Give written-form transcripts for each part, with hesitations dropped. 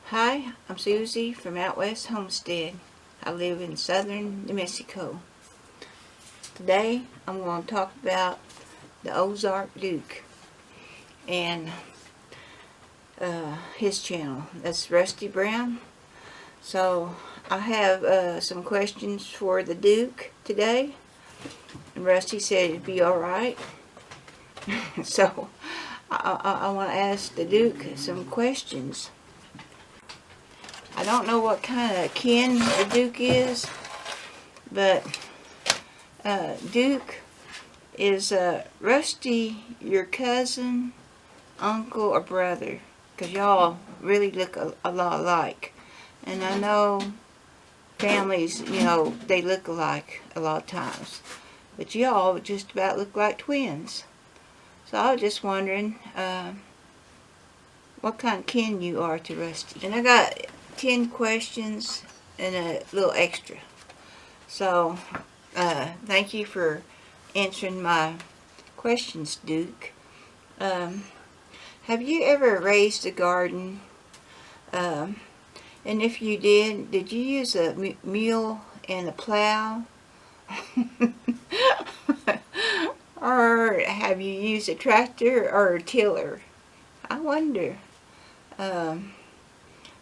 Hi, I'm Susie from out west Homestead. I live in southern New Mexico. Today I'm going to talk about the Ozark Duke and his channel. That's Rusty Brown. So I have some questions for the Duke today. And Rusty said it'd be alright. So I want to ask the Duke some questions. I don't know what kind of kin the Duke is, but Duke, is Rusty your cousin, uncle, or brother? Because y'all really look a lot alike. And I know families, they look alike a lot of times. But y'all just about look like twins. So I was just wondering what kind of kin you are to Rusty. And I got 10 questions and a little extra. So, thank you for answering my questions, Duke. Have you ever raised a garden? And if you did you use a mule and a plow? Or have you used a tractor or a tiller? I wonder.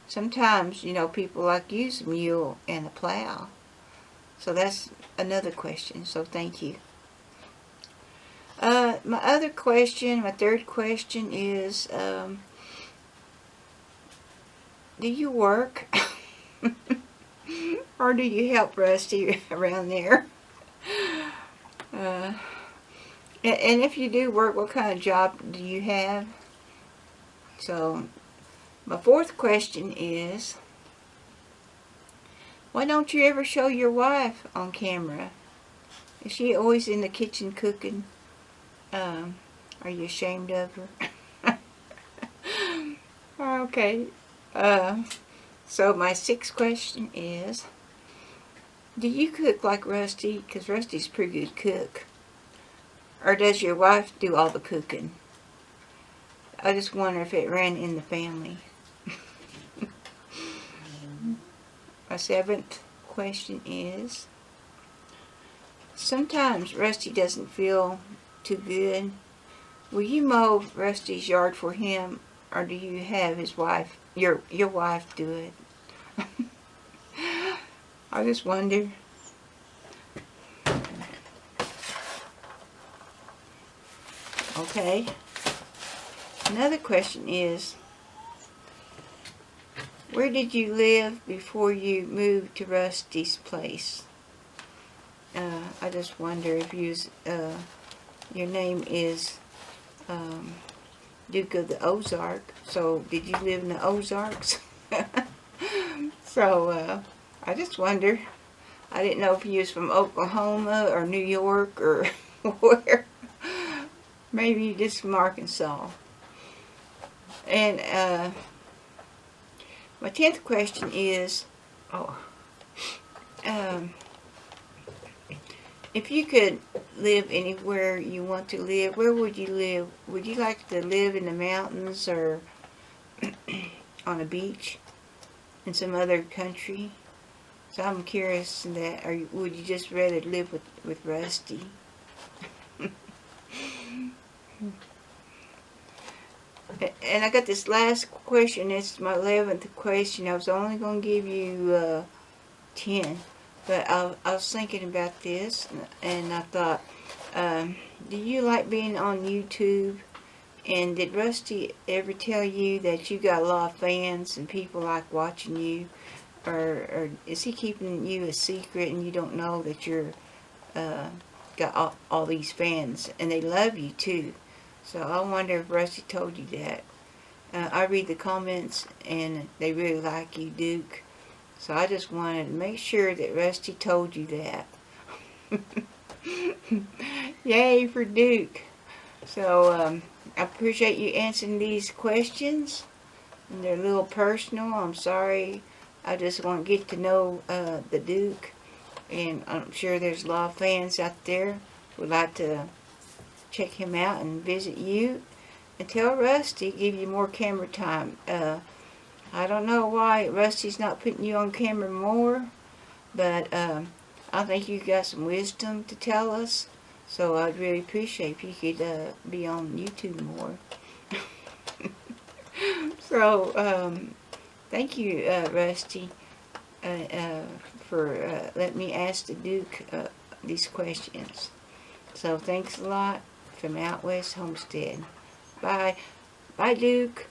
Sometimes, people like to use a mule and a plow. So that's another question, so thank you. My third question is, do you work? Or do you help Rusty around there? And if you do work, what kind of job do you have? So, my fourth question is, why don't you ever show your wife on camera? Is she always in the kitchen cooking? Are you ashamed of her? Okay. So my sixth question is, do you cook like Rusty? Because Rusty's a pretty good cook. Or does your wife do all the cooking? I just wonder if it ran in the family. My seventh question is, sometimes Rusty doesn't feel too good. Will you mow Rusty's yard for him, or do you have his wife, your wife, do it? I just wonder. Okay. Another question is, where did you live before you moved to Rusty's place? I just wonder if your name is Duke of the Ozark. So did you live in the Ozarks? So I just wonder. I didn't know if you was from Oklahoma or New York or where. Maybe you just from Arkansas. And my 10th question is, if you could live anywhere you want to live, where would you live? Would you like to live in the mountains or on a beach in some other country? So I'm curious in that. Or would you just rather live with Rusty? And I got this last question. It's my 11th question. I was only going to give you 10. But I was thinking about this, and I thought, do you like being on YouTube? And did Rusty ever tell you that you got a lot of fans and people like watching you? Or is he keeping you a secret and you don't know that you're got all these fans, and they love you too? So I wonder if Rusty told you that. I read the comments and they really like you, Duke. So I just wanted to make sure that Rusty told you that. Yay for Duke. So I appreciate you answering these questions. And they're a little personal. I'm sorry. I just want to get to know the Duke. And I'm sure there's a lot of fans out there who would like to check him out and visit you. And tell Rusty, give you more camera time. I don't know why Rusty's not putting you on camera more, but I think you got some wisdom to tell us. So I'd really appreciate if you could be on YouTube more. So, thank you, Rusty, for letting me ask the Duke these questions. So, thanks a lot from Out West Homestead. Bye. Bye, Duke.